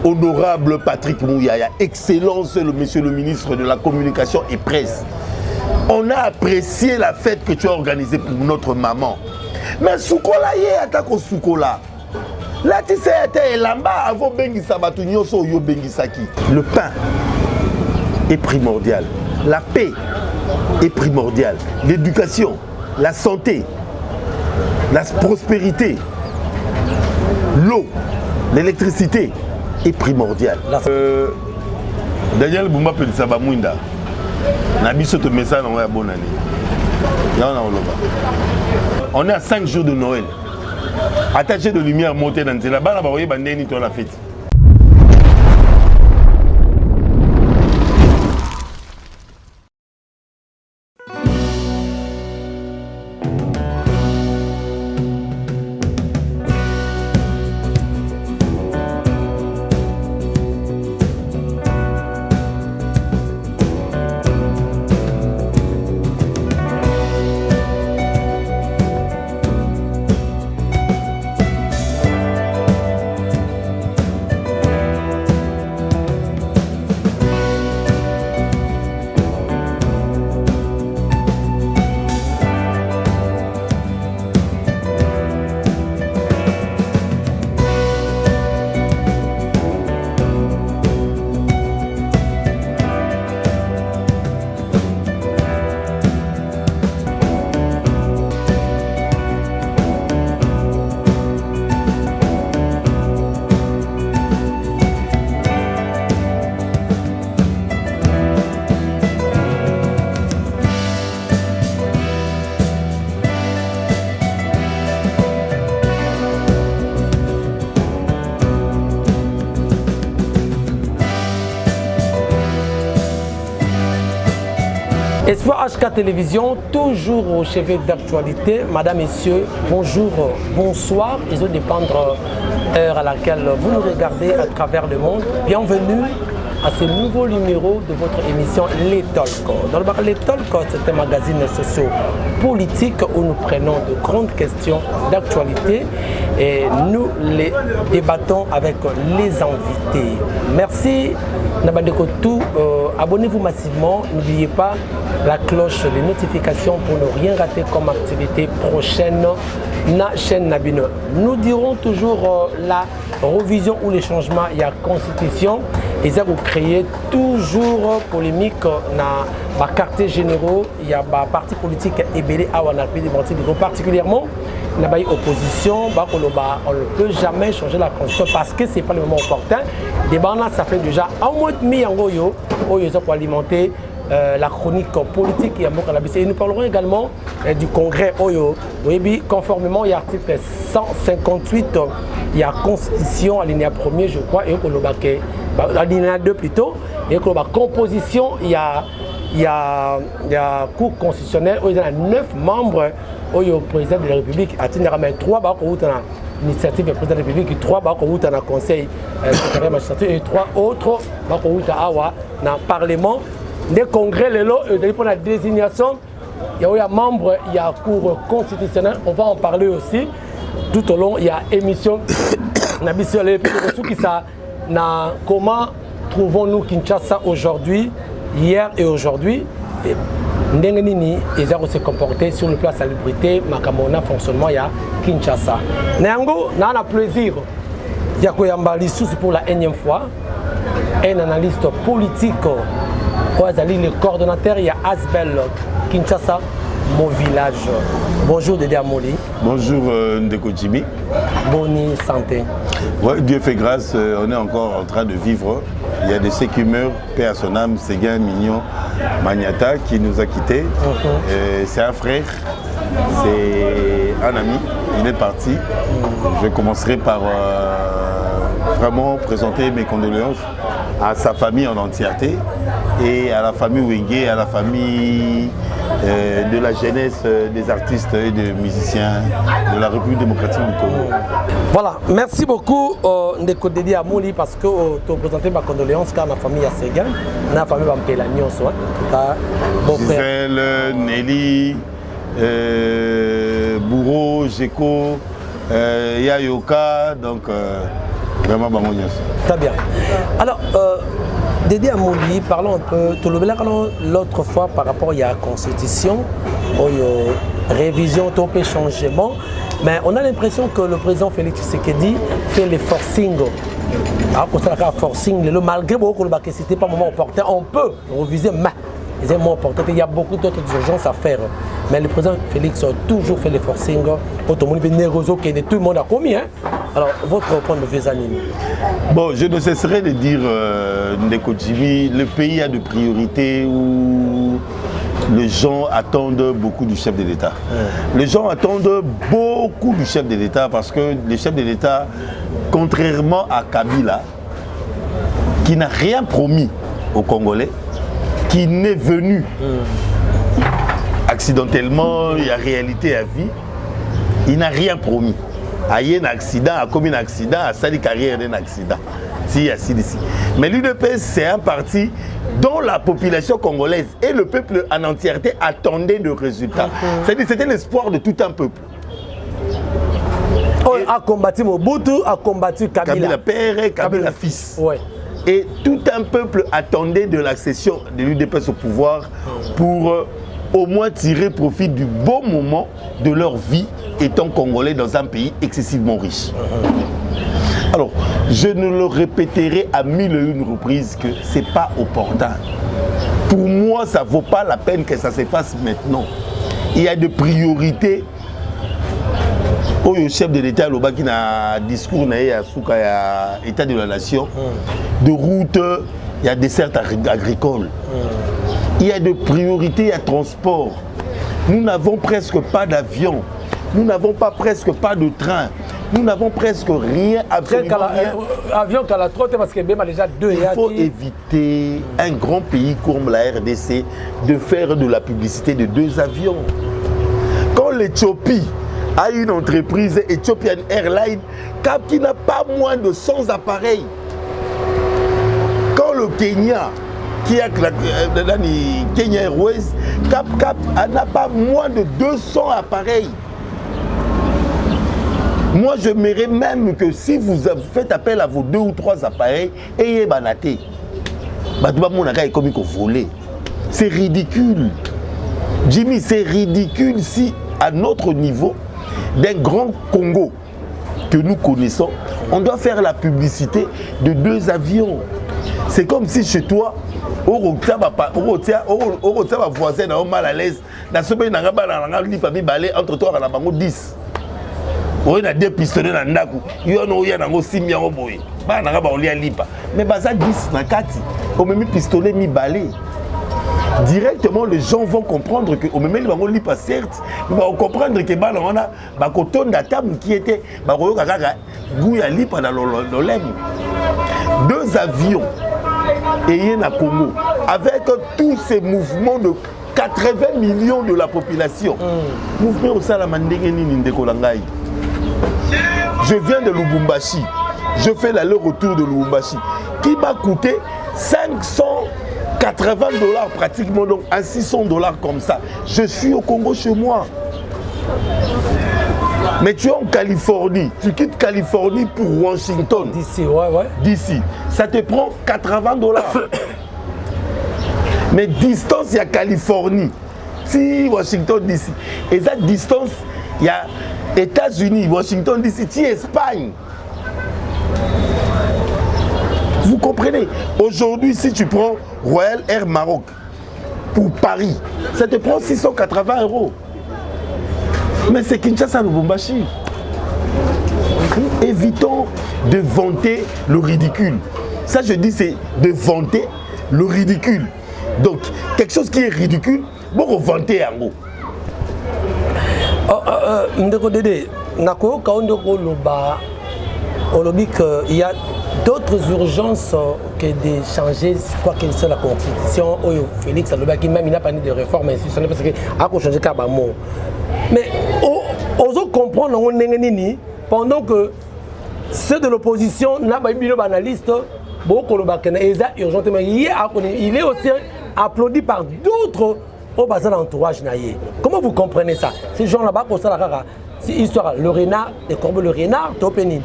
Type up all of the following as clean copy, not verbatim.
Honorable Patrick Mouyaya, Excellence le Monsieur le Ministre de la Communication et Presse. On a apprécié la fête que tu as organisée pour notre maman. Mais Soukola yé atako Soukola. Là tu sais elamba avant bengisa batunyo so yo bengisaki. Le pain est primordial. La paix est primordiale. L'éducation, la santé, la prospérité, l'eau, l'électricité est primordiale. Daniel Boumba Pelisaba Mouinda. Nabiso te message dans la bonne année. On est à 5 jours de Noël. Attaché de lumière montée dans la bas là-bas, vous voyez, la fête. Espoir HK Télévision, toujours au chevet d'actualité. Madame, Messieurs, bonjour, bonsoir. Ils vont dépendre heure à laquelle vous nous regardez à travers le monde. Bienvenue à ce nouveau numéro de votre émission Les Talks. Dans le bar Les Talks, c'est un magazine socio-politique où nous prenons de grandes questions d'actualité et nous les débattons avec les invités. Merci. Abonnez-vous massivement, n'oubliez pas la cloche de notification pour ne rien rater comme activité prochaine na chaîne Nabino. Nous dirons toujours la revision ou les changements, il y a constitution et ça vous créez toujours polémique na ba quartier généraux, il y a ba parti politique ébélé à Wanapé des partis particulièrement na ba opposition, ba on ne peut jamais changer la constitution parce que c'est pas le moment opportun. Des bandes ça fait déjà un mois et demi en Goyo, pour alimenter la chronique politique et nous parlerons également du congrès Oyo. Oui, conformément à l'article 158, il y a constitution alinéa 1er, je crois, et alinéa 2 plutôt, et que la composition, il y a cour constitutionnelle, il y a 9 membres au président de la République, à 3 initiative du président de la République, 3 dans le conseil et 3 autres dans le parlement. Des congrès, pour la désignation, il y a membres, il y a cours constitutionnel, on va en parler aussi. Tout au long, il y a émission. Comment trouvons-nous Kinshasa aujourd'hui, hier et aujourd'hui? Ndengeni, ils ont se comporté sur le plan salubrité, Makamona fonctionnement, il y a Kinshasa. Nango, on a plaisir. Il y a pour la énième fois, un analyste politique. Le coordonnateur, il y a Asbel Kinshasa, mon village. Bonjour Dédé Amoli. Bonjour Ndeko Jimmy. Bonne santé. Ouais, Dieu fait grâce, on est encore en train de vivre. Il y a des ceux qui meurent, paix à son âme, Séguin Mignon Magnata qui nous a quittés. C'est un frère, c'est un ami, il est parti. Je commencerai par vraiment présenter mes condoléances à sa famille en entièreté et à la famille Wenge, à la famille de la jeunesse des artistes et des musiciens de la République démocratique du Congo. Voilà, merci beaucoup Ndeko Dédé Amoli parce que tu as présenté ma condoléance car ma famille a Séguin, ma famille va me payer la nuit en soi. Gisèle, Nelly, Bourreau, Géco, Yayoka, donc Vraiment, bon, très bien. Alors, Dédé Amouli, parlons un peu, tout l'autre fois par rapport à la Constitution, révision, tout changement, mais on a l'impression que le président Félix Tshisekedi fait les forcing. Alors, pour ça, forcing, malgré que ce n'était pas un moment opportun, on peut réviser, mais il y a beaucoup d'autres urgences à faire. Mais le président Félix a toujours fait les forcing. Tout le monde a commis. Hein? Alors, votre point de vue, Zanini? Bon, je ne cesserai de dire, Ndeko Jimmy, le pays a des priorités où les gens attendent beaucoup du chef de l'État. Les gens attendent beaucoup du chef de l'État parce que le chef de l'État, contrairement à Kabila, qui n'a rien promis aux Congolais, qui n'est venu accidentellement, il y a réalité à vie, il n'a rien promis. Il y a un accident, a commis un accident, a sali carrière d'un accident. Mais l'UDPS, c'est un parti dont la population congolaise et le peuple en entièreté attendaient le résultat. C'est-à-dire c'était l'espoir de tout un peuple. A combattu Mobutu, a combattu Kabila. Kabila père, Kabila fils. Ouais. Et tout un peuple attendait de l'accession de l'UDPS au pouvoir pour au moins tirer profit du beau moment de leur vie étant congolais dans un pays excessivement riche. Alors, je ne le répéterai à 1001 reprises que ce n'est pas opportun. Pour moi, ça ne vaut pas la peine que ça se fasse maintenant. Il y a des priorités. Le chef de l'État, qui a un discours sur l'état de la nation, de route, il y a des dessertes agricoles. Il y a des priorités, il y a transport. Nous n'avons presque pas d'avion. Nous n'avons presque pas de train. Nous n'avons presque rien, absolument rien. Avion qu'à la trotte parce qu'il y a déjà deux. Il faut éviter, un grand pays comme la RDC, de faire de la publicité de 2 avions. Quand l'Éthiopie a une entreprise, Ethiopian Airlines, qui n'a pas moins de 100 appareils. Quand le Kenya, qui a Kenya Airways, n'a pas moins de 200 appareils. Moi, je m'aimerais même que si vous faites appel à vos 2 ou 3 appareils, ayez banaté. C'est ridicule. Jimmy, c'est ridicule si, à notre niveau, d'un grand Congo que nous connaissons, on doit faire la publicité de 2 avions. C'est comme si chez toi, voisin mal à l'aise, entre toi et 10. Il y a 2 pistolets dans le Ndaku. Il y a 6 millions de mais baza 10 na kati. On met pistolet mi balai. Directement les gens vont comprendre que au même moment lipa certes, ils vont comprendre que bala on a ba kotonda table qui était ba koyoka kaka guya lipa dans l'olem. 2 avions et na Congo avec tous ces mouvements de 80 millions de la population. Mouvement au Salamandenge ni Ndekolangai. Je viens de Lubumbashi. Je fais l'aller-retour de Lubumbashi qui m'a coûté 580 $ pratiquement, donc à 600 $ comme ça. Je suis au Congo chez moi. Mais tu es en Californie. Tu quittes Californie pour Washington. D'ici, ouais. D'ici. Ça te prend 80 $. Mais distance, il y a Californie. Si Washington d'ici. Et cette distance, il y a États-Unis, Washington d'ici, tu es Espagne. Vous comprenez? Aujourd'hui, si tu prends Royal Air Maroc pour Paris, ça te prend 680 €. Mais c'est Kinshasa Lubumbashi. Évitons de vanter le ridicule. Ça, je dis, c'est de vanter le ridicule. Donc, quelque chose qui est ridicule, bon, vanter en gros. Ndeko Dédé, Nako Kaondoko Loba, il y a d'autres urgences que de changer quoi que soit la constitution. Félix Aloba qui même il n'a pas de réforme institutionnelle parce que a changé Kabamo. Mais on comprendre pendant que ceux de l'opposition n'a pas eu d'analyste, beaucoup de urgent, mais il est aussi applaudi par d'autres au bas de l'entourage. Comment vous comprenez ça? Ces gens là-bas, pour ça, c'est histoire. Le renard, les corbeaux, le renard, Topeni.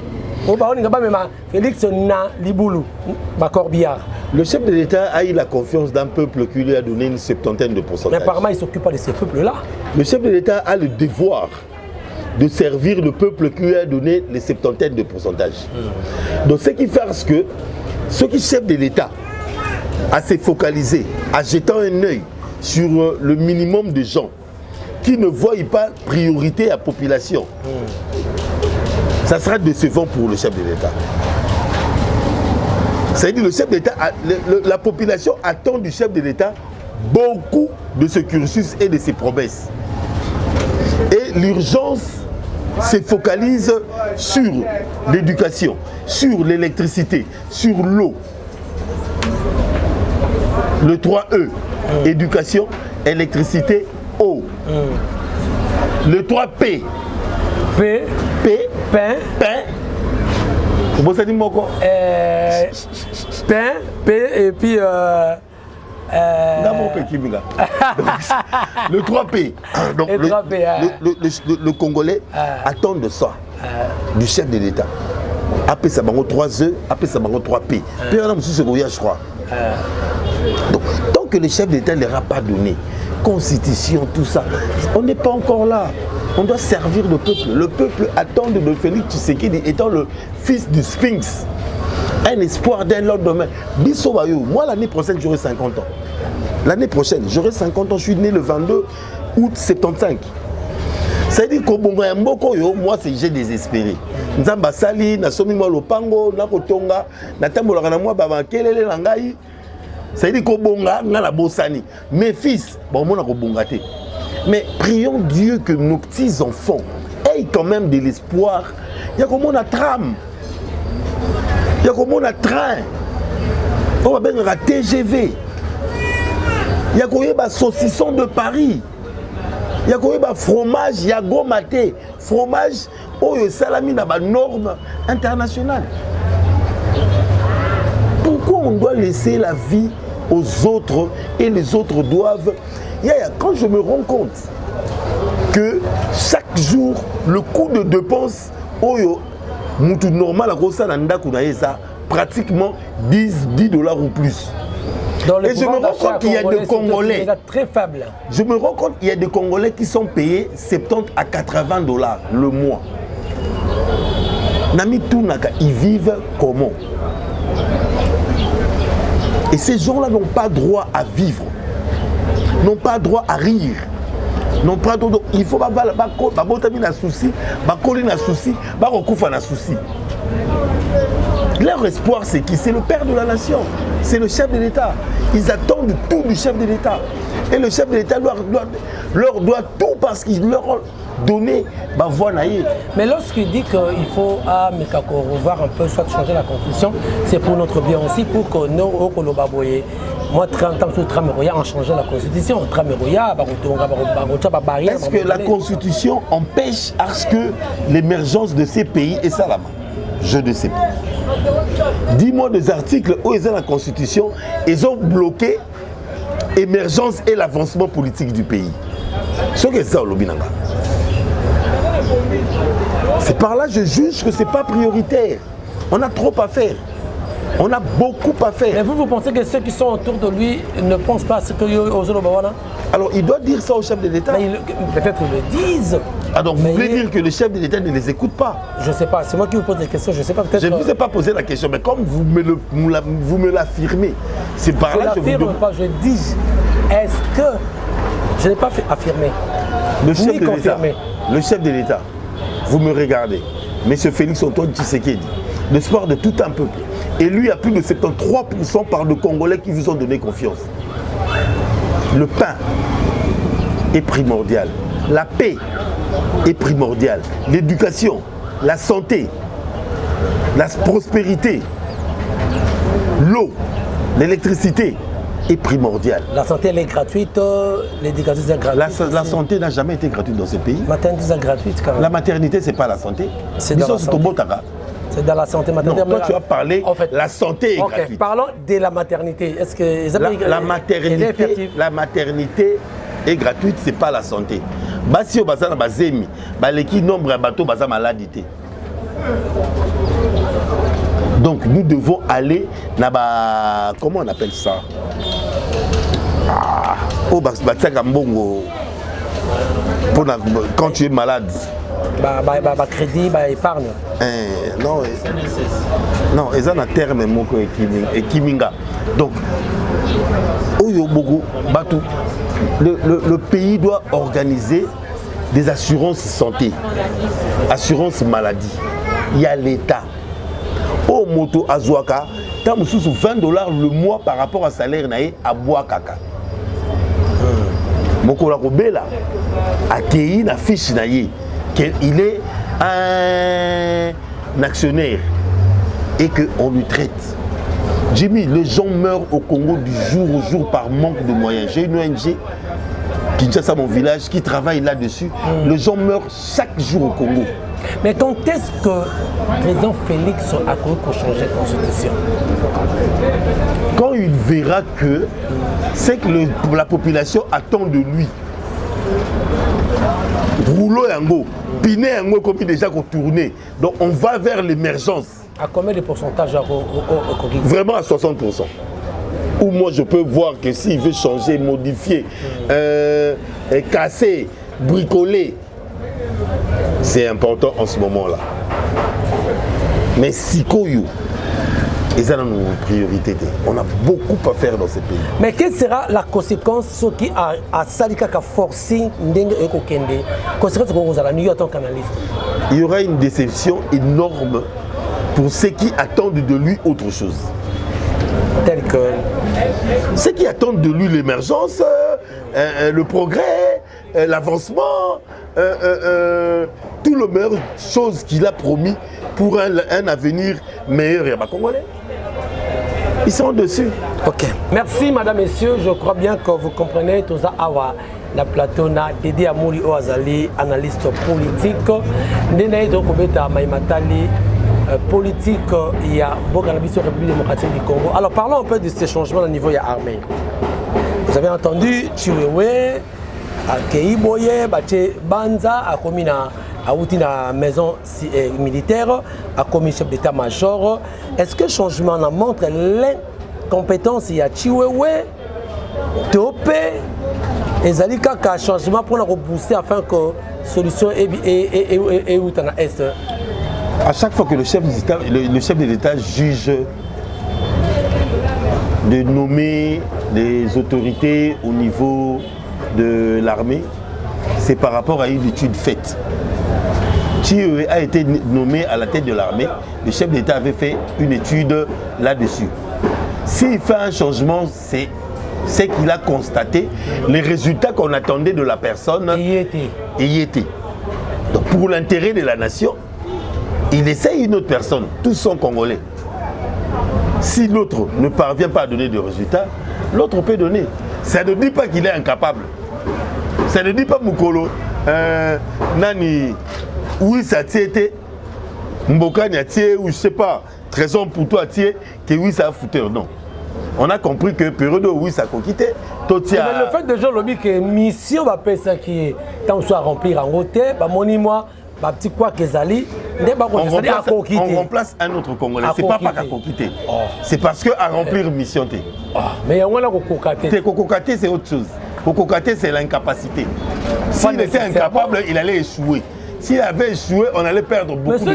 Félix na Liboulou, Corbillard. Le chef de l'État a eu la confiance d'un peuple qui lui a donné une septantaine de pourcentages. Mais apparemment, il ne s'occupe pas de ces peuples-là. Le chef de l'État a le devoir de servir le peuple qui lui a donné les septantaines de pourcentages. Donc, ce qui fait que ce qui chef de l'État a se focalisé, en jetant un œil sur le minimum de gens qui ne voient pas priorité à la population, ça sera décevant pour le chef de l'État. C'est-à-dire le chef d'État, la population attend du chef de l'État beaucoup de ce cursus et de ses promesses. Et l'urgence se focalise sur l'éducation, sur l'électricité, sur l'eau. Le 3E, éducation, électricité, eau. Le 3P, pain. Comment ça dit mon corps? Pain, et puis... Le 3P. Donc, le Congolais attend de ça, du chef de l'État. Après ça, 3E, après ça, 3P. Puis on a aussi ce je crois. Donc, tant que le chef d'État ne leur a pas donné constitution, tout ça, on n'est pas encore là. On doit servir le peuple. Le peuple attend de Félix Tshisekedi étant le fils du Sphinx. Un espoir d'un autre domaine. Moi, l'année prochaine, j'aurai 50 ans. L'année prochaine, j'aurai 50 ans. Je suis né le 22 août 75. Ça veut dire que moi, j'ai désespéré. Nzamba Sali, Nasomi Lopango, Nakotonga, Natambola Ranamwa Babankelele Langai. Ça veut dire que la Bossani. Mes fils, mais prions Dieu que nos petits-enfants aient quand même de l'espoir. Il y a comme on a tram. Il y a comme on a train. On va bien un TGV. Il y a comme un saucisson de Paris. Il y a comme un fromage, il y a gomaté. Fromage, oh, salami n'a pas de normes internationales. Pourquoi on doit laisser la vie aux autres et les autres doivent... Quand je me rends compte que chaque jour, le coût de dépense, normal, pratiquement 10 $ ou plus. Et je me rends compte qu'il y a des Congolais. Très faible. Je me rends compte qu'il y a des Congolais qui sont payés 70 à 80 $ le mois. Nami Tounaka, ils vivent comment? Et ces gens-là n'ont pas droit à vivre, n'ont pas droit à rire, n'ont pas droit. Il faut pas souci, souci. Leur espoir, c'est qui? C'est le père de la nation, c'est le chef de l'État. Ils attendent tout du chef de l'État. Et le chef de l'État leur doit tout parce qu'il leur a donné ma voix naïe. Mais lorsqu'il dit qu'il faut revoir un peu, soit changer la constitution, c'est pour notre bien aussi, pour que nous, moi, 30 ans sous Trameroya, on changeait la constitution. Est-ce que la constitution empêche à ce que l'émergence de ces pays est ça là-bas? Je ne sais pas. Dis-moi des articles où ils ont la constitution, ils ont bloqué l'émergence et l'avancement politique du pays. Ce que c'est ça au Lobinanga. C'est par là que je juge que ce n'est pas prioritaire. On a trop à faire. On a beaucoup à faire. Mais vous pensez que ceux qui sont autour de lui ne pensent pas à ce que Ozolobawana? Alors il doit dire ça au chef de l'État. Peut-être ils le disent. Ah donc vous voulez dire que le chef de l'État ne les écoute pas? Je ne sais pas, c'est moi qui vous pose des questions, je ne sais pas peut-être... Je ne vous ai pas posé la question, mais comme vous me l'affirmez, c'est par là que je vous demande... pas, je dis, est-ce que... Je n'ai pas fait affirmer. Le chef de l'État, vous me regardez, M. Félix Antoine Tshisekedi, l'espoir de tout un peuple, et lui a plus de 73% par de Congolais qui vous ont donné confiance. Le pain est primordial, la paix est primordiale, l'éducation, la santé, la prospérité, l'eau, l'électricité est primordiale. La santé elle est gratuite, l'éducation c'est gratuit. La santé n'a jamais été gratuite dans ce pays. La maternité c'est gratuite quand même. La maternité c'est pas la santé. C'est dans la santé. C'est dans la santé maternelle. Non, toi tu as parlé, en fait, la santé est gratuite. Parlons de la maternité. Est-ce que la maternité est gratuite, c'est pas la santé. Basi au bazana bazemi, baleki nombre ya bateau baza maladité. Donc nous devons aller là-bas, comment on appelle ça? Quand tu es malade. Crédit, épargne. Non, ils ont un terme et Kiminga. Donc, le pays doit organiser des assurances santé, assurance maladie. Il y a l'État. Au moto Azuaka, tu as $20 le mois par rapport à salaire à Boakaka. Mokola Kobela a créé une fiche qu'il est un actionnaire et qu'on lui traite. Jimmy, les gens meurent au Congo du jour au jour par manque de moyens. J'ai une ONG, Kinshasa, mon village, qui travaille là-dessus. Les gens meurent chaque jour au Congo. Mais quand est-ce que le président Félix a cru qu'on changeait la constitution? Quand il verra que c'est que la population attend de lui. Rouleau yango, piné yango comme déjà qu'on tournait. Donc on va vers l'émergence. À combien de pourcentage Vraiment à 60%. Ou moi je peux voir que s'il veut changer, modifier, casser, bricoler, c'est important en ce moment-là. Mais Sikoyo, et ça dans nos priorités. On a beaucoup à faire dans ce pays. Mais quelle sera la conséquence ce qui a Salika qui a forcé Ndenge et Kokende? Conséquence qu'on a en tant qu'analyste. Il y aura une déception énorme pour ceux qui attendent de lui autre chose. Tel que ceux qui attendent de lui l'émergence, le progrès, l'avancement, tout le meilleur chose qu'il a promis pour un avenir meilleur. Et Congolais, ils sont dessus. Ok. Merci, madame, messieurs. Je crois bien que vous comprenez tout ça. La plateau na Dédé Amouli Oazali, analyste politique. Ndena Edokobeta Maïmatali, politique, il y a Bokanabis République démocratique du Congo. Alors parlons un peu de ces changements au niveau de l'armée. Vous avez entendu Chiwewe, Keiboye, Bache Banza, a commis na maison militaire, a commis chef d'état-major. Est-ce que le changement montre l'incompétence? Il y a Chiwewe, Topé, et Zalika qui a changement pour rebooster afin que la solution est où dans l'Est. À chaque fois que le chef de l'État juge de nommer les autorités au niveau de l'armée, c'est par rapport à une étude faite. Chiwewe a été nommé à la tête de l'armée, le chef d'État avait fait une étude là-dessus. S'il fait un changement, c'est qu'il a constaté les résultats qu'on attendait de la personne. Et y était. Donc pour l'intérêt de la nation, il essaye une autre personne, tous sont congolais. Si l'autre ne parvient pas à donner de résultats, l'autre peut donner. Ça ne dit pas qu'il est incapable. Ça ne dit pas Mukolo, Nani, oui ça tiétait, Mboka Niatie, ou je sais pas, Trésor pour toi tié, que oui ça a fouteur, non. On a compris que période où oui ça a quitté. Le fait de jouer le que mission va payer ça qui est tant soit remplir en côté, bah mon moi. Petit quoi que Zali, on remplace un autre Congolais. C'est pas qu'à quitter. C'est parce que à remplir mission. Mais on a Kokokate. Kokokate c'est autre chose. Kokokate c'est l'incapacité. S'il était incapable, il allait échouer. S'il avait échoué, on allait perdre beaucoup. S'il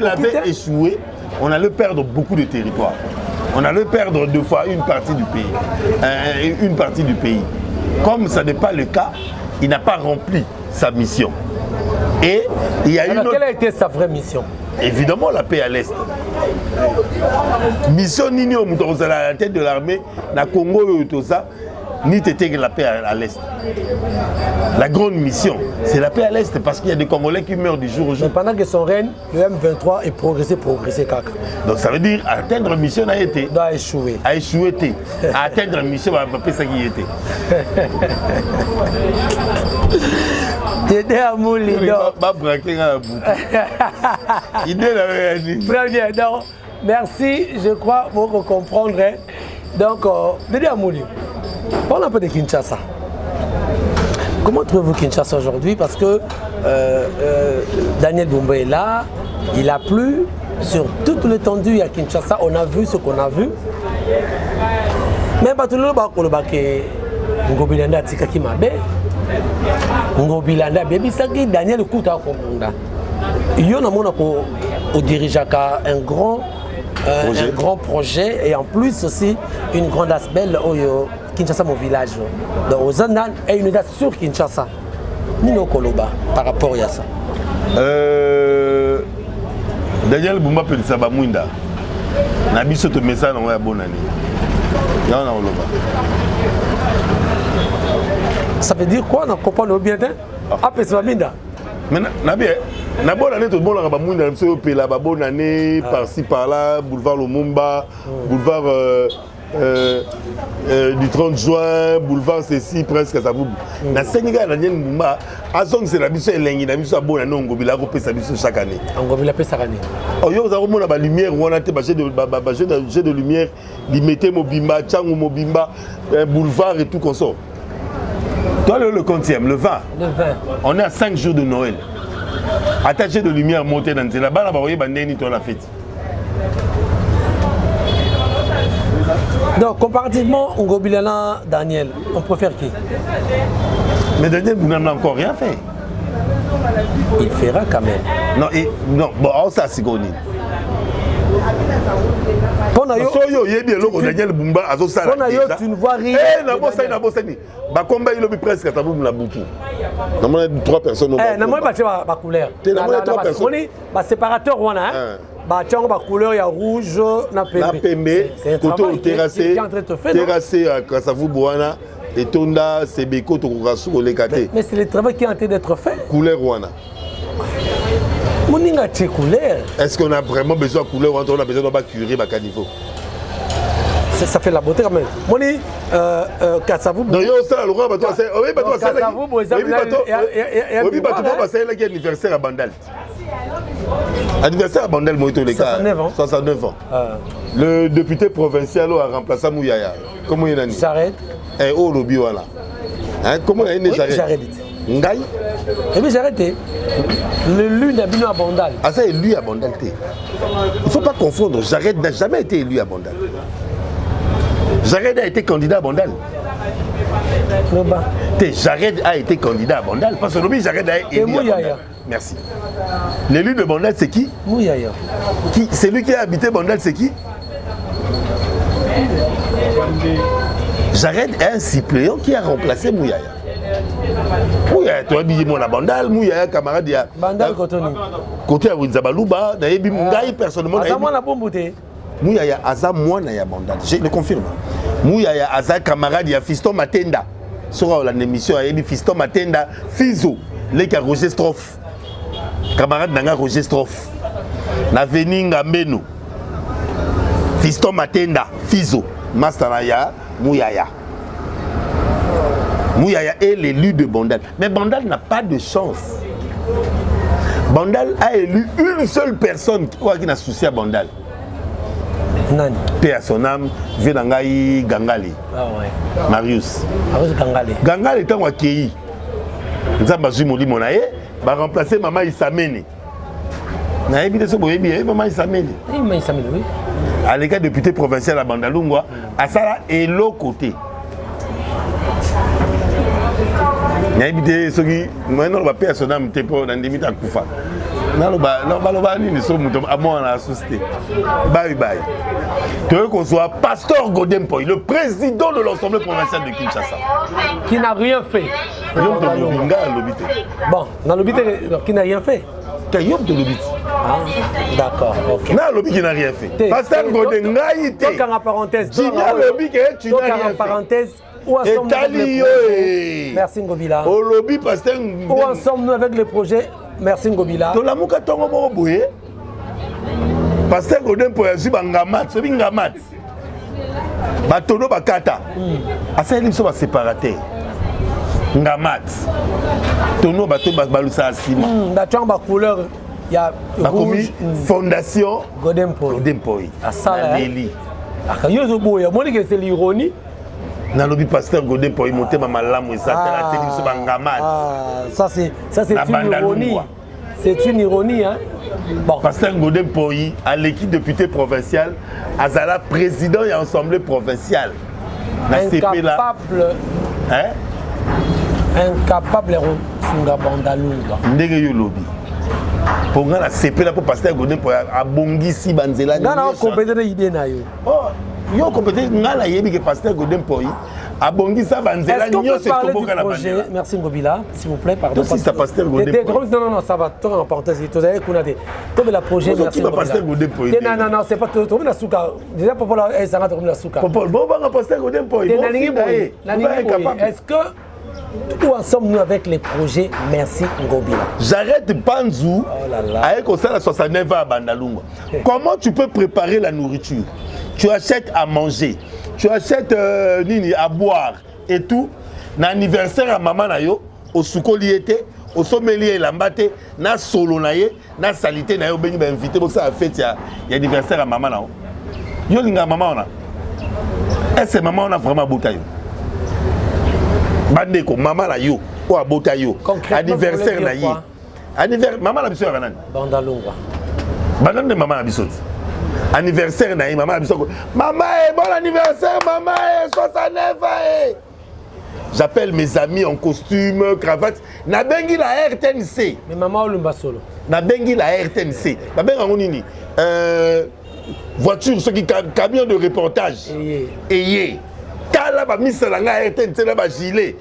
avait échoué, on allait perdre beaucoup de territoires. On allait perdre deux fois une partie du pays. Comme ça n'est pas le cas, il n'a pas rempli sa mission. Et il y a quelle a été sa vraie mission? Évidemment la paix à l'Est. Mission Nini au à la tête de l'armée, na Congo et tout ça, ni t'étais la paix à l'Est. La grande mission, c'est la paix à l'Est parce qu'il y a des Congolais qui meurent du jour au jour. Mais pendant que son règne, le M23 est progressé caca. Donc ça veut dire atteindre mission a été. Doit échouer. A échoué. À atteindre mission, on va pas ça qui était. Dédé Amouli, très bien, donc merci, je crois, vous comprendrez. Donc, Dédé Amouli, parlons un peu de Kinshasa. Comment trouvez-vous Kinshasa aujourd'hui? Parce que Daniel Doumbouya est là, il a plu, sur toute l'étendue à Kinshasa, on a vu ce qu'on a vu. Mais Batoulo Bakolobake, Ngobilanda Tikaki Mabe, Ngobilanda Bebisaki, Daniel Kouta Komunda. Il y a au dirigeaka un grand projet et en plus aussi une grande aspect au Kinshasa, mon village. Donc aux Andan et une date sur Kinshasa. Nino Koloba par rapport à ça. Daniel Bumba Pelisa Bamwinda. Nabiso te message en bonne année. Ça veut dire quoi? On comprend le bien. Ah, Pelisa Bamwinda. Mais na bonne année tout le monde a Bamwinda. La bonne année par-ci par-là, boulevard Lumumba, boulevard du 30 juin, boulevard ceci presque à Saboub. Na Sénégal, Daniel Bumba, Azong c'est la mission Elengi, la mission bonne année, Ngobila repé sa mission chaque année. Ngobila paie chaque année. Oh yo, vous avez la lumière, on a été jet de lumière, limité Mobimba, Tchangou Mobimba, boulevard et tout qu'on sort. Toi le 20e, le 20. Le 20. On est à 5 jours de Noël. Attaché de lumière montée dans la balle, on va bandeni toi la fête. Donc, comparativement au Ngobilana, Daniel, on préfère qui? Mais Daniel, vous n'avez encore rien fait. Il fera quand même. Non, bon, ça c'est connu. Daniel Bumba, tu ne vois rien. Bah, combat il a presque à tabou la boutou. Nous avons 3 personnes. Nous avons pas couleur. Nous avons 3 personnes. Bah séparateur on a. Bah tiens ba couleur il y a rouge, na pembe. Côté terrassé. Terrassé à Kasavu Boana et Tonda Sebeko Tokorasu Olekate. Mais c'est le travail qui est en train d'être fait. Couleur Wana. Moninga tché couleur. Est-ce qu'on a vraiment besoin de couleur ou on a besoin de curer ba caniveau? Ça fait la beauté quand même. Moni Kasavu. Non yo ça le roi bato c'est oui bato c'est là. Oui bato c'est là qui anniversaire à Bandal. Anniversaire à Bandel Moïto les gars. 69 ans. Le député provincial a remplacé Mouyaya. Comment il a dit? J'arrête. Et oh le bio là. Hein comment il a dit j'arrête? J'arrête. Ngai? Eh bien j'arrête. L'élu n'a pas à Bandal. Ah ça élu à Bandal. Il ne faut pas confondre. J'arrête n'a jamais été élu à Bandal. J'arrête a été candidat à Bandal. J'arrête a été candidat à Bandal. Parce que l'objet J'arête a été élu à Bandal. Merci. L'élu de Bandal, c'est qui? Mouyaya. C'est lui qui a habité Bandal, c'est qui? J'arrête un suppléant qui a remplacé Mouyaya. Mouyaya, tu as dit mon Bandal, Mouyaya, camarade. Bandal Kotoni. Côté à Winzabalouba, Naïbi Mungaï, personnellement. Mouyaya, Aza, moi, Naya Bandal. Je le confirme. Mouyaya, Aza, camarade, il y a Fiston Matenda. Sur l'émission, il y a Fiston Matenda, Fizo, les qui a Roger Stroff. Camarade Nanga Roger Stroff. Naveni Ngambeno. Fiston Matenda, Fizo, Mastanaya, Mouyaya. Mouyaya est l'élu de Bandal. Mais Bandal n'a pas de chance. Bandal a élu une seule personne qui n'a souci à Bandal. Nani? Paix à son âme, Védangaï Gangali. Ah ouais. Marius. Marius Gangali. Gangali est un Wakéi. Nous avons remplacé Maman Issamene. Nous avons dit Maman Issamene. Maman Issamene, oui. À l'état député provincial à Bandalungwa, à Sala et l'autre côté. Nous avons dit que nous avons paix à son âme, nous avons dit que Koufa. Nous avons dit bye bye. Que qu'on soit Pasteur Godempoy, le président de l'Assemblée provinciale de Kinshasa. Qui n'a rien fait. Bon, dans le qui n'a rien fait. Ah, d'accord, ok. Non, lobby qui n'a rien fait. Pasteur Godempoy, tu as en parenthèse. Tu n'as lobby que tu n'as rien fait. Parenthèse. Où en sommes-nous avec les projets? Merci Ngobila. Au lobby, Pasteur. Où en sommes-nous avec les projets? Merci Ngobila. To la muka tongo mo boye. Pasteur Godempoy a subi ngamat, so bi ngamat. Ba tono ba kata. Asa eli so ba séparateur. Ngamat. Tono ba to ba balusa asima. Ba tong ba couleur ya rouge fondation Godempoy. Godempoy. Asa eli. Akayo zo boye, moi que c'est l'ironie. Na lobby Pasteur Godempoy monter ma malamu ça tela teli so ba ngamat. Ça c'est une ironie. C'est une ironie, hein. Bon. Pasteur Godin Poyi, à l'équipe député provincial, Azala président de l'Assemblée provinciale. Incapable. Hein? Incapable de Sunga Bandalunga. Ndege yo lobby. Pour nga la CP là pour Pasteur Godin Poyi a bongisi banzela. Nga na compétent idée na yo. Oh, yo compétent nga la yebi que Pasteur Godin Poyi a bongisa banzela. Est-ce qu'on peut parler du projet? Merci Ngobila, s'il vous plaît, pardon. Si ça Pasteur Godin Poyi. Non, ça va. Toi en parenthèse, tu as écouté. Comme le projet, merci Ngobila. Non, c'est pas tout. Tu as souka. Déjà pour la ça va te la souka. Bon, Pasteur Godin Poyi. Est-ce que où en sommes-nous avec les projets? Merci Ngobila. J'arrête Panzou avec au sein de 69 ans à Bandalunga. Comment tu peux préparer la nourriture? Tu achètes à manger, tu achètes à boire et tout. L'anniversaire à maman nayo, au soukoliété, au sommelier lambate, na solo naye, na salité nayo, ben invité pour ça à fête ya anniversaire à maman nayo. Yo linga maman ona. Est-ce que maman on a vraiment bouteille? Bandeko, maman la yo, ou à bota yo, anniversaire na ye. Anniversaire, maman la biso ya banane. Bandalunga. Banane de maman la biso. Anniversaire na ye, maman la biso. Maman, bon anniversaire, maman, 69 ans. J'appelle mes amis en costume, cravate. Na bengi la RTNC. Mais maman olumba solo. Na bengi la RTNC. Na bengi ngonini. Voiture, ceux qui camion de reportage. Eye. Kala ba misalanga RTNC na ba gilet.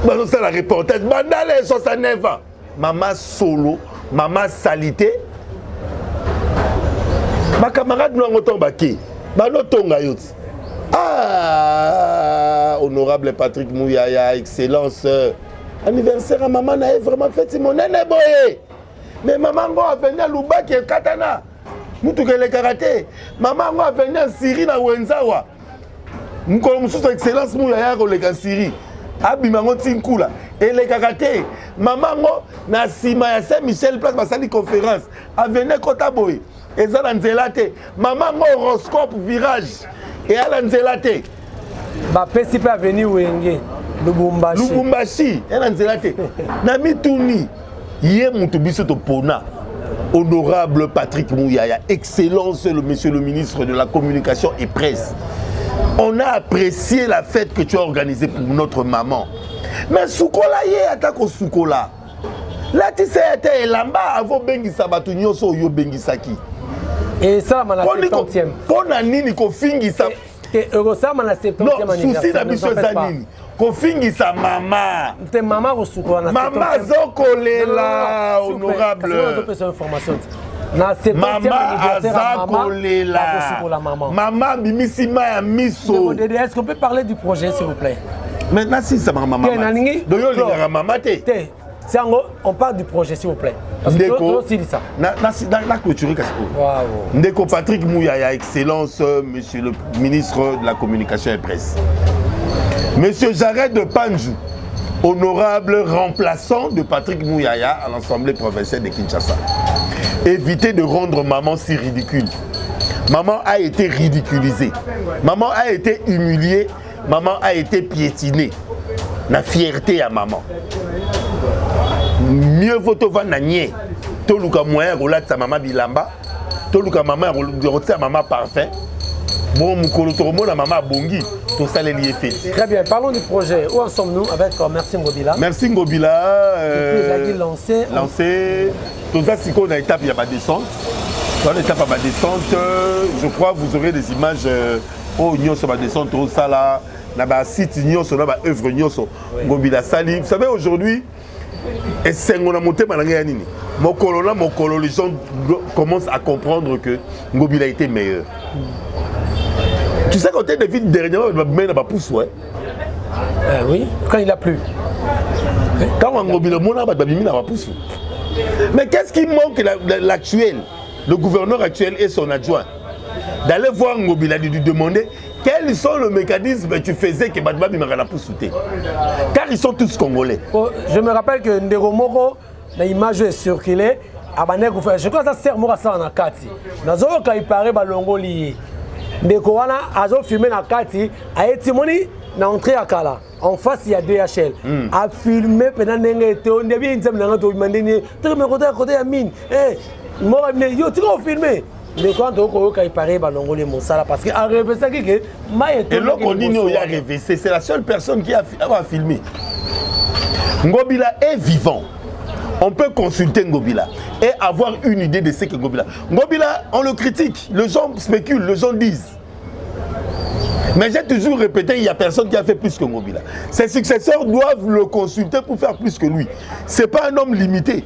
Ba ça la reportage bandale 69 ans. Maman solo, maman salité. Ma camarade nous ngoto baki. Ba no tonga yoti. Ah, honorable Patrick Mouyaya, excellence. Anniversaire à maman na vraiment fête mon nene boye. Mais maman go a venu à Lubaki et Katana. Mutu ke le karaté. Maman go a venu en Syrie na Wenzawa. Mukolo mususu excellence Mouyaya ko le ka Syrie. Abimango tinkula. Et le karaté. Maman go na sima ya Saint-Michel place basali conférence. A venu Kota boye. Eza na nzela te. Maman go horoscope virage. Et à l'anzelate. Ba pesi pa venir wenge Lubumbashi. Lubumbashi, et l'anzelate. Nami Touni, yé mutu biso to pona. Honorable Patrick Mouyaya, excellence monsieur le ministre de la communication et presse. On a apprécié la fête que tu as organisée pour notre maman. Mais Soukola yé atako Soukola. Là tu sais été lamba avant bengi sabatu nyoso yo bengi saki. Et ça, ma 70e. Pour nani ko fingi sa. Et ça, ma 70e anniversaire. Non, souci d'ambition zanini. Ko fingi sa maman. Te maman ko na maman zokolela honorable. Na 70e anniversaire maman. Maman bimisima ya miso. Est-ce qu'on peut parler du projet s'il vous plaît? Maintenant si ça maman. Doyo linga maman te. On parle du projet, s'il vous plaît. Parce que la clôture, Ndeko Patrick Mouyaya, excellence, monsieur le ministre de la communication et presse. Monsieur Jared de Panjou, honorable remplaçant de Patrick Mouyaya à l'Assemblée provinciale de Kinshasa. Évitez de rendre maman si ridicule. Maman a été ridiculisée. Maman a été humiliée. Maman a été piétinée. La fierté à maman. Mieux vaut te vendre nier. Toluka moyen roulade sa maman bilamba. Toluka maman roulade sa maman parfait. Bon mukolo toromo la maman bongi. Tout ça les liés fait. Très bien. Parlons du projet. Où en sommes-nous avec Merci Ngobila? Merci Ngobila. Lancé. Tout ça c'est qu'on a étape il y a pas descente. Dans l'étape à ma descente, je crois que vous aurez des images. Oh nyo sur ma descente au ça là. Na ba site nyo sur na ba œuvre nyo sur Ngobila Sali. Vous savez aujourd'hui. Et c'est on a monté Manangani. Mokolo, les gens commencent à comprendre que Ngobila a été meilleur. Tu sais quand tu es de vie dernièrement, il va pousser, ouais. Oui, quand il a plu. Quand Ngobila va pousser. Mais qu'est-ce qui manque l'actuel, le gouverneur actuel et son adjoint? D'aller voir Ngobila, de lui demander quels sont les mécanismes que tu faisais que Badbabi m'a poussé. Car ils sont tous congolais. Je me rappelle que Ndero Moko, l'image est circulée. Je crois que ça sert à ça en Akati. Dans quand il paraît Balongoli, Ndeko Wana a filmé en Akati, a été moni na entrée à Kala. En face, il y a DHL. A filmé pendant que on est bien, côté à mine. Moi, yo, tu vas filmer. Mais quand on a parlé, on a parce qu'à rêver ça, et là, on dit qu'il y a rêvé. C'est la seule personne qui a filmé. Ngobila est vivant. On peut consulter Ngobila et avoir une idée de ce que Ngobila. Ngobila, on le critique. Les gens spéculent, les gens disent. Mais j'ai toujours répété, il n'y a personne qui a fait plus que Ngobila. Ses successeurs doivent le consulter pour faire plus que lui. Ce n'est pas un homme limité.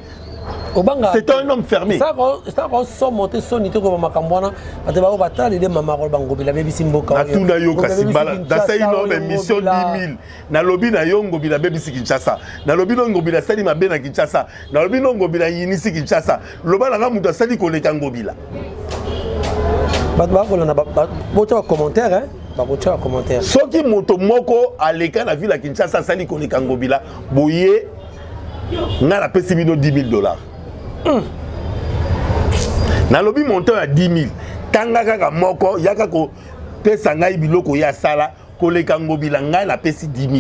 C'est un homme fermé. Ça va son monter son idée comme Makambwana. Tu vas voir les deux mamans Ngobila baby Simboka. Atuna yo Kasimbala. Dans une émission 10 000. Na lobi na yo Ngobila baby Kinshasa. Na lobi no Ngobila sali mabe na Kinshasa. Na lobi no Ngobila yinisi Kinshasa. Loba na mutu sali koleka Ngobila. Ba ko na ba commentaire hein. Ba commentaire. Soki moto moko aleka na ville à Kinshasa sali koleka Ngobila boye nga na pesi bino $10,000. Na lobi montant à 10 000. Tanga kaka moko yaka ko pesa ngai biloko ya sala koleka Ngobila nga na pesi 10 000.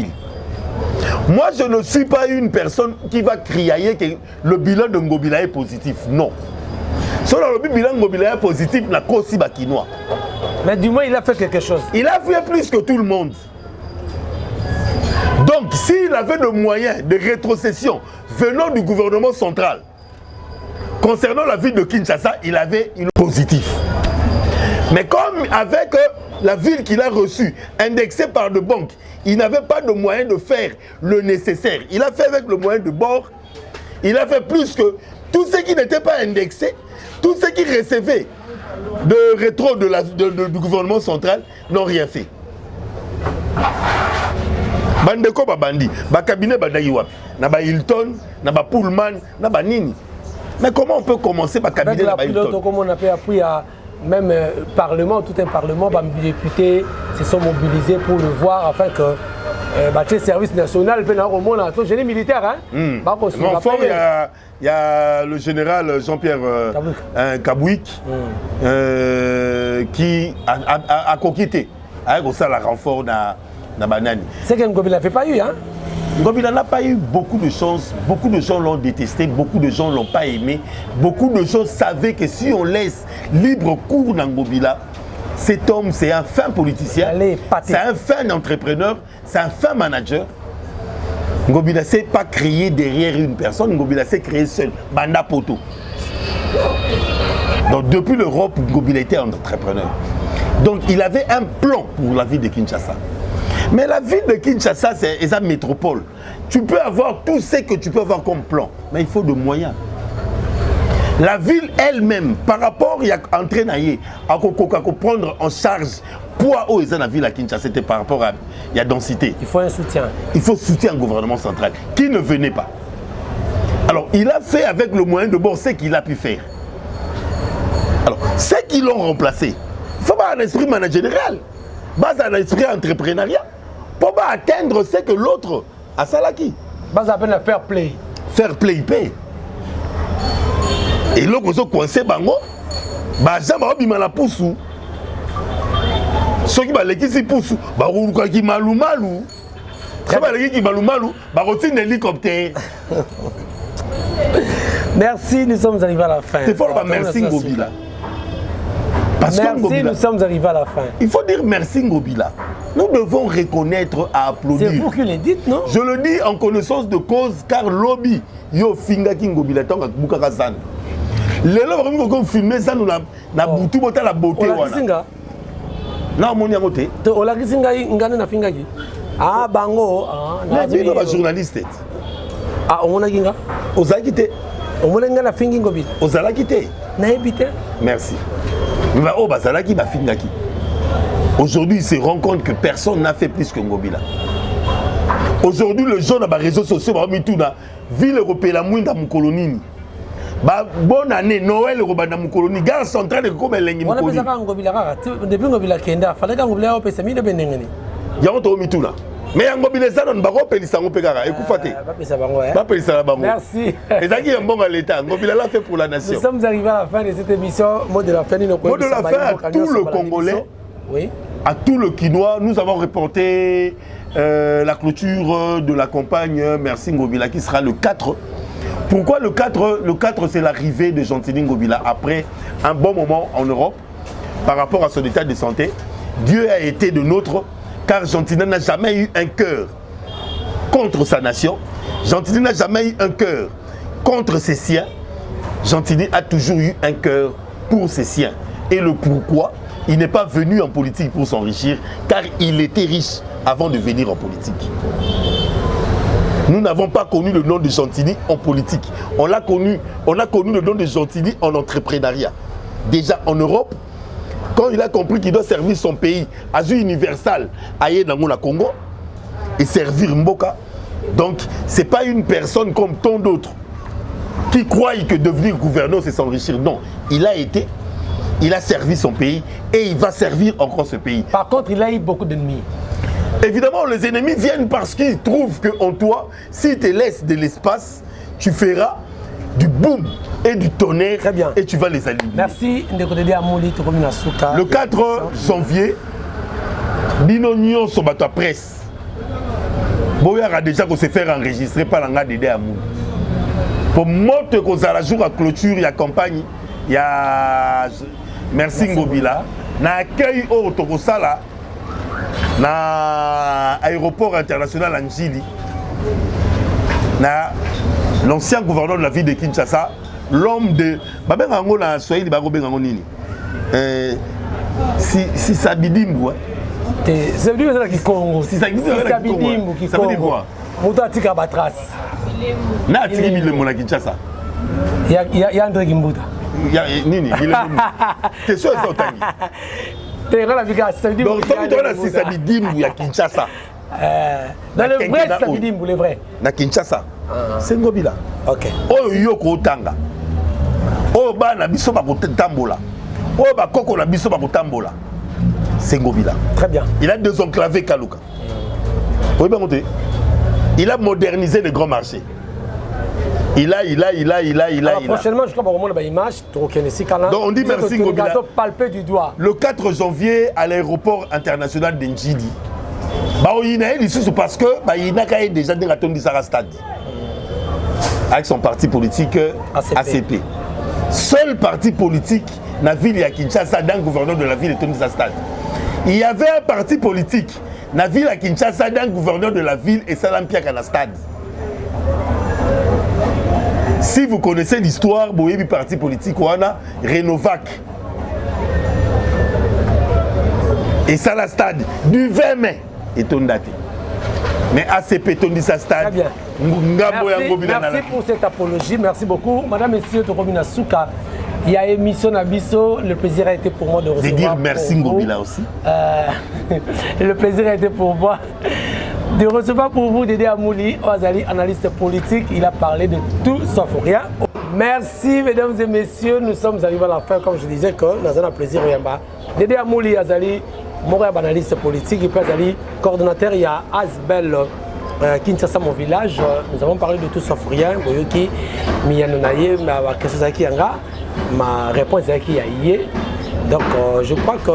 Moi je ne suis pas une personne qui va crier que le bilan de Ngobila est positif. Non. Sur le bilan de Ngobila est positif na kosi bakinois. Mais du moins il a fait quelque chose. Il a fait plus que tout le monde. Donc, s'il avait de moyens de rétrocession venant du gouvernement central, concernant la ville de Kinshasa, il avait une positif. Mais comme avec la ville qu'il a reçue, indexée par des banques, il n'avait pas de moyens de faire le nécessaire. Il a fait avec le moyen de bord, il a fait plus que tous ceux qui n'étaient pas indexés, tous ceux qui recevaient de rétro du gouvernement central n'ont rien fait. Bandeko babandi, ba cabinet badayi wapi, na ba Hilton, na ba Pullman, na ba nini. Mais comment on peut commencer par cabinet na ba Hilton? Comme on a fait appui à même parlement, tout un parlement, les députés se sont mobilisés pour le voir afin que le service national peut au monde un génie militaire hein. En forme il y a le général Jean-Pierre Kabouik qui a coquitté avec ça la renfort na banane. C'est que Ngobila fait pas eu hein. Ngobila n'a pas eu beaucoup de chance, beaucoup de gens l'ont détesté, beaucoup de gens l'ont pas aimé, beaucoup de gens savaient que si on laisse libre cours dans Ngobila, cet homme c'est un fin politicien, c'est un fin entrepreneur, c'est un fin manager. Ngobila sait pas créer derrière une personne, Ngobila sait créer seul, Banda Poto. Donc depuis l'Europe, Ngobila était un entrepreneur. Donc il avait un plan pour la ville de Kinshasa. Mais la ville de Kinshasa, c'est une métropole. Tu peux avoir tout ce que tu peux avoir comme plan, mais il faut de moyens. La ville elle-même, par rapport à entraîner, à prendre en charge poids où est la ville à Kinshasa, c'était par rapport à la densité. Il faut un soutien. Il faut soutien au gouvernement central qui ne venait pas. Alors, il a fait avec le moyen de bord ce qu'il a pu faire. Alors, ceux qui l'ont remplacé, il faut avoir un esprit managérial, base un esprit entrepreneurial. Pour pas atteindre ce que l'autre a salaki. Base à peine à fair play. Fair play paye. Et là, on coincé bango. Bah, ça va bien la pousse. Ceux qui balèquent ici pousse. Bah, on croit qu'il malou malou. Ceux qui balèquent qui malou malou. Bah, on tient l'hélicoptère. Merci, nous sommes arrivés à la fin. C'est fort, bah, merci Ngobila. Merci, nous sommes arrivés à la fin. Il faut dire merci Ngobila. Nous devons reconnaître à applaudir. C'est vous qui le dites, non? Je le dis en connaissance de cause car lobby yo finga ki Ngobila tanga bukaka zan. Lelo ba ko filmer ça nous na butu bota la beauté wana. Singa. Na moni yango te. To ola kisinga ngane na finga ki. Ah bango, na bino ba journaliste. Ah omona kinga? Ozaki te. Omona ngana fingi Ngobila. Ozalaki te. Na ebite. Merci. Mais oh bazalaki ba fingaki. Aujourd'hui, il se rend compte que personne n'a fait plus que Ngobila. Aujourd'hui, les gens dans les réseaux sociaux, la ville européenne, la moindre dans mon colonie. Bonne année, Noël, dans mon colonie. Gare centrale de comme elle est en colonie. Depuis Ngobila Kenda, il fallait que Ngobila ait mis le Benengeni. Il y a un peu de tout. Mais Ngobila Zan, on va pas ça on peut gagner. Écoutez. Merci. Et ça qui est bon à l'État. Ngobila l'a fait pour la nation. Nous sommes arrivés à la fin de cette émission. Mot de la fin, mot de la fin à tout le Congolais. Oui. à tout le Quinois, nous avons reporté la clôture de la campagne Merci Ngobila qui sera le 4. Pourquoi le 4? Le 4, c'est l'arrivée de Gentini Ngobila après un bon moment en Europe par rapport à son état de santé. Dieu a été de nôtre, car Gentini n'a jamais eu un cœur contre sa nation. Gentini n'a jamais eu un cœur contre ses siens. Gentini a toujours eu un cœur pour ses siens. Et le pourquoi, il n'est pas venu en politique pour s'enrichir, car il était riche avant de venir en politique. Nous n'avons pas connu le nom de Gentini en politique. On a connu le nom de Gentini en entrepreneuriat. Déjà en Europe, quand il a compris qu'il doit servir son pays, Azur Universal, aïe dans le Congo, et servir Mboka. Donc, ce n'est pas une personne comme tant d'autres qui croient que devenir gouverneur, c'est s'enrichir. Non, il a servi son pays et il va servir encore ce pays. Par contre, il a eu beaucoup d'ennemis. Évidemment, les ennemis viennent parce qu'ils trouvent qu'en toi, s'ils te laissent de l'espace, tu feras du boom et du tonnerre. Très bien. Et tu vas les aligner. Merci. Le 4 janvier, Binonion sur ta presse. Boya a déjà se faire enregistrer par l'anga Dédé Amouli. Pour monter qu'on a la jour à clôture, il y a campagne, il y a Merci Ngobila. Na accueil au Tokosala, na aéroport international Anjili, na l'ancien gouverneur de la ville de Kinshasa, l'homme de Babeng Ango na Swahili Babeng Ango nini. Si Sabidimbu. C'est lui qui Congo. Si Sabidimbu qui Congo. Mouta Tika Batras. Na Tiki Milemo na Kinshasa. Il y a André Gimbuta. Nini, c'est sûr que c'est donc, si Sabidimbu à Kinshasa. Dans le vrai Sabidimbu, le vrai. Na Kinshasa. C'est Ngobila. Ok. Oh, Yoko Tanga. Oh, Bana Biso Bakotambola. Oh, Bakoko na Biso Bakotambola. C'est Ngobila. Très bien. Il a désenclavé Kaluka. Oui, bien monté. Il a modernisé les grands marchés. Il a. Prochainement, je crois qu'on a une image. Donc on dit merci Ngobila. Palpé du doigt. Le 4 janvier à l'aéroport international d'Njidi. Parce que il a déjà dans Sara Stade avec son parti politique ACP. Seul parti politique dans la ville de Kinshasa, dans le gouverneur de la ville de Tony Stade. Il y avait un parti politique dans la ville de Kinshasa, dans le gouverneur de la ville et Salampia Kanastad. Si vous connaissez l'histoire, vous avez parti politique, on a Renovac. Et ça, la stade du 20 mai est ton date. Mais ACP, ton dit ça stade. Très bien. Merci pour cette apologie. Merci beaucoup. Madame, Messieurs, Toromina Souka, il y a émission Nabiso. Le plaisir a été pour moi de recevoir. Je veux dire merci Ngobila aussi. Le plaisir a été pour moi de recevoir pour vous Dédé Amouli, Oazali, analyste politique. Il a parlé de tout sauf rien. Merci mesdames et messieurs, nous sommes arrivés à la fin, comme je disais, que nous avons un plaisir. Dédé Amouli, Azali, mon analyste politique, et puis Azali, coordonnateur, il y a Asbel Kinshasa, mon village. Nous avons parlé de tout sauf rien. Boyoki, Miyanonaye, ma question qui ma réponse est qui donc je crois que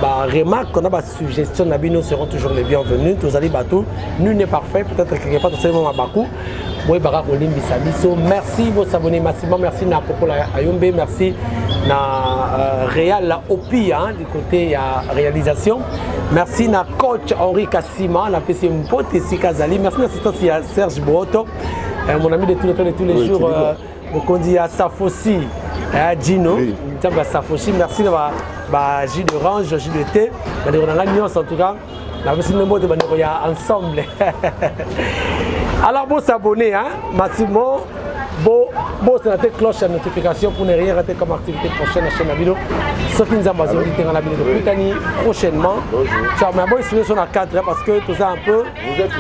ma remarque, qu'on a ma suggestion, nous seront toujours les bienvenus. Tous allez bateau, nul n'est parfait, peut-être quelque part, tout simplement à Bakou. Merci vos abonnés maximum, merci na Popola Ayombe, merci na Réal Opi du côté réalisation, merci na coach Henri Kassima, na PC Mpote Sikazali, merci l'assistant Serge Boto, mon ami de tous les temps et tous les jours, on dit à Safosi, à Gino, Safosi, merci de jus d'orange, jus de thé, on a l'agneau en tout cas, la version de mot de ensemble. Alors, bon s'abonner, hein, Massimo, bon c'est la cloche de notification pour ne rien rater comme activité prochaine à la chaîne Nabino. Ce qui nous a besoin de la vidéo de Putani prochainement. Ciao, mais bon, c'est sur la cadre parce que tout ça un peu,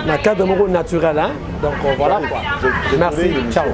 la cadre de mon naturel, hein. Donc voilà quoi. Merci, ciao.